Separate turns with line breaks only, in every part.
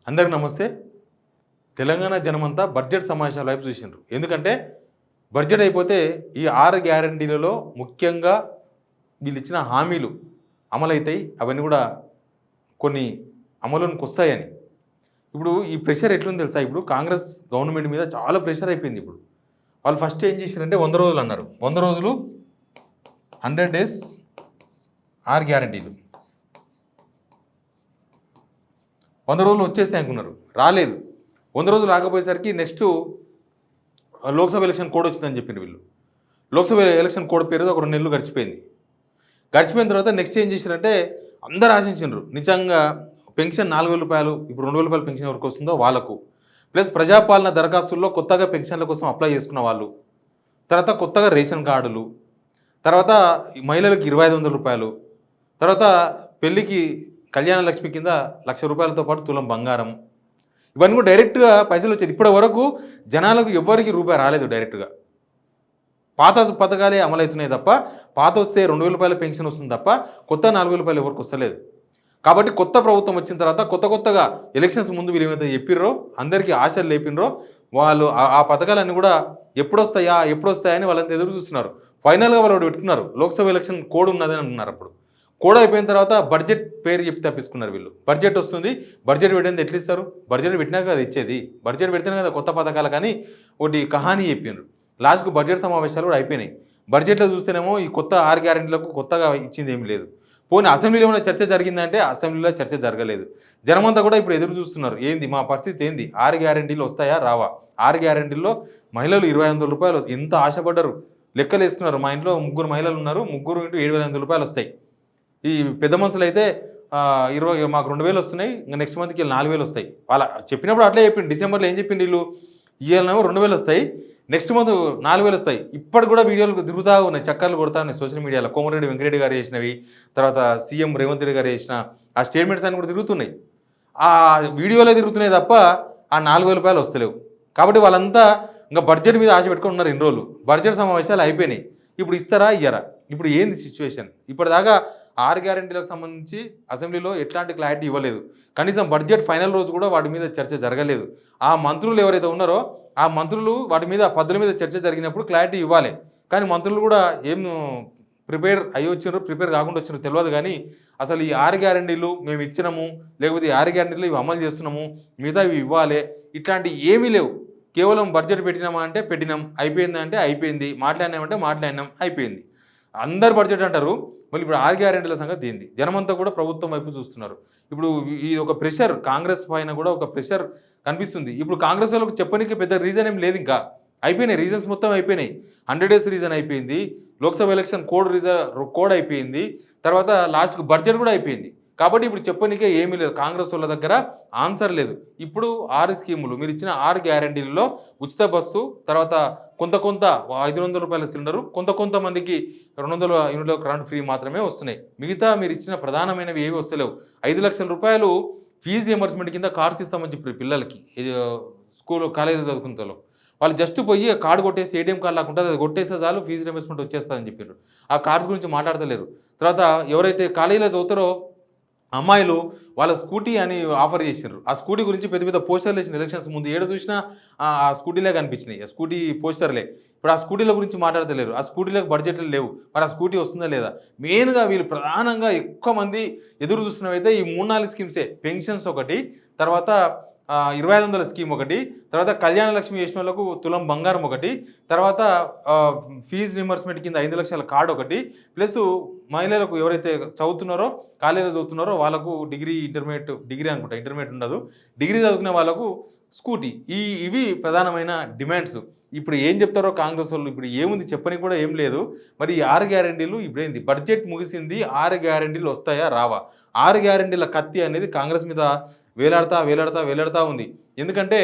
అందరికి నమస్తే. తెలంగాణ జనమంతా బడ్జెట్ సమావేశాల వైపు చూసిండ్రు. ఎందుకంటే బడ్జెట్ అయిపోతే ఈ 6 గ్యారంటీలలో ముఖ్యంగా వీళ్ళు ఇచ్చిన హామీలు అమలవుతాయి. అవన్నీ కూడా కొన్ని అమలులోకి వస్తాయని. ఇప్పుడు ఈ ప్రెషర్ ఎట్లుంది తెలుసా? ఇప్పుడు కాంగ్రెస్ గవర్నమెంట్ మీద చాలా ప్రెషర్ అయిపోయింది. ఇప్పుడు వాళ్ళు ఫస్ట్ ఏం చేశారంటే 100 రోజులు అన్నారు. 100 రోజులు 100 డేస్ 6 గ్యారంటీలు. 100 రోజులు వచ్చేస్తాయి అనుకున్నారు, రాలేదు. 100 రోజులు రాకపోయేసరికి నెక్స్ట్ లోక్సభ ఎలక్షన్ కోడ్ వచ్చిందని చెప్పిండ్రు వీళ్ళు. లోక్సభ ఎలక్షన్ కోడ్ పేరు ఒక 2 నెలలు గడిచిపోయింది. గడిచిపోయిన తర్వాత నెక్స్ట్ ఏం చేశారంటే అందరు ఆశించారు నిజంగా పెన్షన్ 4,000 రూపాయలు, ఇప్పుడు 2,000 రూపాయలు పెన్షన్ ఎవరికి వస్తుందో వాళ్ళకు, ప్లస్ ప్రజాపాలన దరఖాస్తుల్లో కొత్తగా పెన్షన్ల కోసం అప్లై చేసుకున్న వాళ్ళు, తర్వాత కొత్తగా రేషన్ కార్డులు, తర్వాత మహిళలకు 2,500 రూపాయలు, తర్వాత పెళ్లికి కళ్యాణ లక్ష్మి కింద 1,00,000 రూపాయలతో పాటు తులం బంగారం, ఇవన్నీ కూడా డైరెక్ట్గా పైసలు వచ్చేది. ఇప్పటి వరకు జనాలకు ఎవ్వరికి రూపాయి రాలేదు డైరెక్ట్గా. పాత పథకాలే అమలవుతున్నాయి తప్ప, పాత వస్తే 2,000 రూపాయల పెన్షన్ వస్తుంది తప్ప కొత్త 4,000 రూపాయలు ఎవరికి వస్తలేదు. కాబట్టి కొత్త ప్రభుత్వం వచ్చిన తర్వాత కొత్తగా ఎలక్షన్స్ ముందు వీళ్ళు ఏమైతే చెప్పిర్రో, అందరికీ ఆశలు లేపినరో, వాళ్ళు ఆ పథకాలన్నీ కూడా ఎప్పుడు వస్తాయని వాళ్ళంతా ఎదురు చూస్తున్నారు. ఫైనల్గా వాళ్ళు పెట్టుకున్నారు లోక్సభ ఎలక్షన్ కోడ్ ఉన్నదని అంటున్నారు. అప్పుడు కోడ్ అయిపోయిన తర్వాత బడ్జెట్ పేరు చెప్పి తప్పించుకున్నారు వీళ్ళు. బడ్జెట్ వస్తుంది, బడ్జెట్ పెట్టింది ఎట్లా ఇస్తారు? బడ్జెట్ పెట్టినాక కదా ఇచ్చేది. బడ్జెట్ పెడితేనే కదా కొత్త పథకాలు కానీ ఒకటి కహానీ చెప్పినారు. లాస్ట్కు బడ్జెట్ సమావేశాలు కూడా అయిపోయినాయి. బడ్జెట్లో చూస్తేనేమో ఈ కొత్త 6 గ్యారెంటీలకు కొత్తగా ఇచ్చింది ఏమి లేదు. పోనీ అసెంబ్లీలో ఏమైనా చర్చ జరిగిందంటే అసెంబ్లీలో చర్చ జరగలేదు. జనమంతా కూడా ఇప్పుడు ఎదురు చూస్తున్నారు, ఏంది మా పరిస్థితి ఏంది, 6 గ్యారెంటీలు వస్తాయా రావా? 6 గ్యారెంటీల్లో మహిళలు 2,500 రూపాయలు ఎంత ఆశపడ్డారు, లెక్కలు వేసుకున్నారు. మా ఇంట్లో 3 మహిళలు ఉన్నారు, 3 ఇంటూ 7,500 రూపాయలు వస్తాయి. ఈ పెద్ద మనుషులు అయితే మాకు 2,000 వస్తున్నాయి, ఇంకా నెక్స్ట్ మంత్కి 4,000 వస్తాయి. వాళ్ళ చెప్పినప్పుడు అట్లే చెప్పింది. డిసెంబర్లో ఏం చెప్పింది వీళ్ళు, ఇవాళనేమో 2,000 వస్తాయి, నెక్స్ట్ మంత్ 4,000 వస్తాయి. ఇప్పటి కూడా వీడియోలు తిరుగుతూ ఉన్నాయి, చక్కర్లు కొడతా ఉన్నాయి సోషల్ మీడియాలో. కోమటిరెడ్డి వెంకరెడ్డి గారు చేసినవి, తర్వాత సీఎం రేవంత్ రెడ్డి గారు చేసిన ఆ స్టేట్మెంట్స్ అన్ని కూడా తిరుగుతున్నాయి. ఆ వీడియోలే తిరుగుతున్నాయి తప్ప ఆ 4,000 రూపాయలు వస్తలేవు. కాబట్టి వాళ్ళంతా ఇంకా బడ్జెట్ మీద ఆశ పెట్టుకుని ఉన్నారు. ఇన్ని రోజులు బడ్జెట్ సమావేశాలు అయిపోయినాయి. ఇప్పుడు ఇస్తారా ఇయ్యరా? ఇప్పుడు ఏంది సిచ్యువేషన్? ఇప్పటిదాకా 6 గ్యారెంటీలకు సంబంధించి అసెంబ్లీలో ఎట్లాంటి క్లారిటీ ఇవ్వలేదు. కనీసం బడ్జెట్ ఫైనల్ రోజు కూడా వాటి మీద చర్చ జరగలేదు. ఆ మంత్రులు ఎవరైతే ఉన్నారో ఆ మంత్రులు వాటి మీద పద్ధతుల మీద చర్చ జరిగినప్పుడు క్లారిటీ ఇవ్వాలి. కానీ మంత్రులు కూడా ఏం ప్రిపేర్ అయ్యి వచ్చినారు, ప్రిపేర్ కాకుండా వచ్చినారు తెలియదు. కానీ అసలు ఈ 6 గ్యారెంటీలు మేము ఇచ్చినాము, లేకపోతే ఈ 6 గ్యారెంటీలు ఇవి అమలు చేస్తున్నాము, మిగతా ఇవి ఇవ్వాలి, ఇట్లాంటి ఏమీ లేవు. కేవలం బడ్జెట్ పెట్టినామా అంటే పెట్టినాం, అయిపోయిందా అంటే అయిపోయింది, మాట్లాడినామంటే మాట్లాడినాం, అయిపోయింది. అందరు బడ్జెట్ అంటారు. మళ్ళీ ఇప్పుడు 6 గ్యారెంటీల సంగతి ఏంది? జనమంతా కూడా ప్రభుత్వం వైపు చూస్తున్నారు. ఇప్పుడు ఈ ఒక ప్రెషర్ కాంగ్రెస్ పైన కూడా ఒక ప్రెషర్ కనిపిస్తుంది. ఇప్పుడు కాంగ్రెస్ వాళ్ళకు చెప్పడానికి పెద్ద రీజన్ ఏం లేదు. ఇంకా అయిపోయినాయి రీజన్స్, మొత్తం అయిపోయినాయి. 100 డేస్ రీజన్ అయిపోయింది, లోక్సభ ఎలక్షన్ కోడ్ అయిపోయింది, తర్వాత లాస్ట్కి బడ్జెట్ కూడా అయిపోయింది. కాబట్టి ఇప్పుడు చెప్పనికే ఏమీ లేదు, కాంగ్రెస్ వాళ్ళ దగ్గర ఆన్సర్ లేదు. ఇప్పుడు 6 స్కీములు, మీరు ఇచ్చిన 6 గ్యారెంటీలలో ఉచిత బస్సు, తర్వాత కొంత 500 రూపాయల సిలిండరు, కొంతమందికి 200 యూనిట్ల కరెంట్ ఫ్రీ మాత్రమే వస్తున్నాయి. మిగతా మీరు ఇచ్చిన ప్రధానమైనవి ఏవి వస్తలేవు. 5 లక్షల రూపాయలు ఫీజు రియంబర్స్మెంట్ కింద కార్డ్స్ ఇస్తామని చెప్పి పిల్లలకి స్కూల్ కాలేజీలో చదువుకుంటారు. వాళ్ళు జస్ట్ పోయి కార్డు కొట్టేసి ఏటీఎం కార్డు లాగా ఉంటుంది, అది కొట్టేస్తే చాలు ఫీజు రియంబర్స్మెంట్ వచ్చేస్తుందని చెప్పారు. ఆ కార్డ్స్ గురించి మాట్లాడతలేరు. తర్వాత ఎవరైతే కాలేజీలో చదువుతారో అమ్మాయిలు వాళ్ళ స్కూటీ అని ఆఫర్ చేసినారు. ఆ స్కూటీ గురించి పెద్ద పోస్టర్లు వేసిన ఎలక్షన్స్ ముందు ఏడ చూసినా ఆ స్కూటీలే కనిపించినాయి, ఆ స్కూటీ పోస్టర్లే. ఇప్పుడు ఆ స్కూటీల గురించి మాట్లాడతలేరు. ఆ స్కూటీలకు బడ్జెట్లు లేవు. మరి ఆ స్కూటీ వస్తుందా లేదా? మెయిన్గా వీళ్ళు ప్రధానంగా ఎక్కువ మంది ఎదురు చూస్తున్నవైతే ఈ 3-4 స్కీమ్సే. పెన్షన్స్ ఒకటి, తర్వాత 2,500 స్కీమ్ ఒకటి, తర్వాత కళ్యాణ లక్ష్మి చేసిన వాళ్ళకు తులం బంగారం ఒకటి, తర్వాత ఫీజు రియంబర్స్మెంట్ కింద 5 లక్షల కార్డు ఒకటి, ప్లస్ మహిళలకు ఎవరైతే చదువుతున్నారో కాలేజీలో చదువుతున్నారో వాళ్ళకు డిగ్రీ అనుకుంటా, ఇంటర్మీడియట్ ఉండదు, డిగ్రీ చదువుకునే వాళ్ళకు స్కూటీ. ఇవి ప్రధానమైన డిమాండ్స్. ఇప్పుడు ఏం చెప్తారో కాంగ్రెస్ వాళ్ళు, ఇప్పుడు ఏముంది చెప్పని కూడా ఏం లేదు. మరి ఈ 6 గ్యారెంటీలు ఇప్పుడు ఏంది? బడ్జెట్ ముగిసింది, 6 గ్యారెంటీలు వస్తాయా రావా? 6 గ్యారెంటీల కత్తి అనేది కాంగ్రెస్ మీద వేలాడుతూ ఉంది. ఎందుకంటే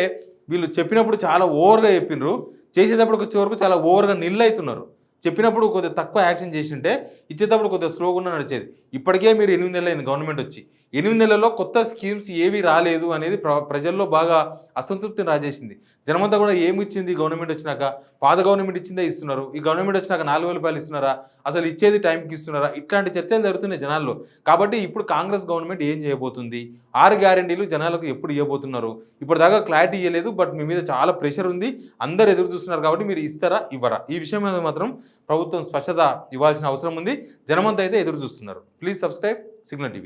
వీళ్ళు చెప్పినప్పుడు చాలా ఓవర్గా చెప్పినారు, చేసేటప్పుడు వచ్చే వరకు చాలా ఓవర్గా అవుతున్నారు. చెప్పినప్పుడు కొద్దిగా తక్కువ యాక్షన్ చేసింటే ఇచ్చేటప్పుడు కొద్దిగా స్లోగా నడిచేది. ఇప్పటికే మీరు 8 నెలలు అయింది గవర్నమెంట్ వచ్చి. 8 నెలల్లో కొత్త స్కీమ్స్ ఏవి రాలేదు అనేది ప్రజల్లో బాగా అసంతృప్తిని రాజేసింది. జనమంతా కూడా ఏమిచ్చింది గవర్నమెంట్ వచ్చినాక? పాత గవర్నమెంట్ ఇచ్చిందే ఇస్తున్నారు. ఈ గవర్నమెంట్ వచ్చినాక 4,000 రూపాయలు ఇస్తున్నారా? అసలు ఇచ్చేది టైంకి ఇస్తున్నారా? ఇట్లాంటి చర్చలు జరుగుతున్నాయి జనాల్లో. కాబట్టి ఇప్పుడు కాంగ్రెస్ గవర్నమెంట్ ఏం చేయబోతుంది? 6 గ్యారెంటీలు జనాలకు ఎప్పుడు ఇవ్వబోతున్నారు? ఇప్పటిదాకా క్లారిటీ ఇవ్వలేదు. బట్ మీ మీద చాలా ప్రెషర్ ఉంది. అందరూ ఎదురు చూస్తున్నారు కాబట్టి మీరు ఇస్తారా? ఇవ్వరా? ఈ విషయం మీద మాత్రం ప్రభుత్వం స్పష్టత ఇవ్వాల్సిన అవసరం ఉంది. జనమంతా అయితే ఎదురు చూస్తున్నారు. Please subscribe signal TV.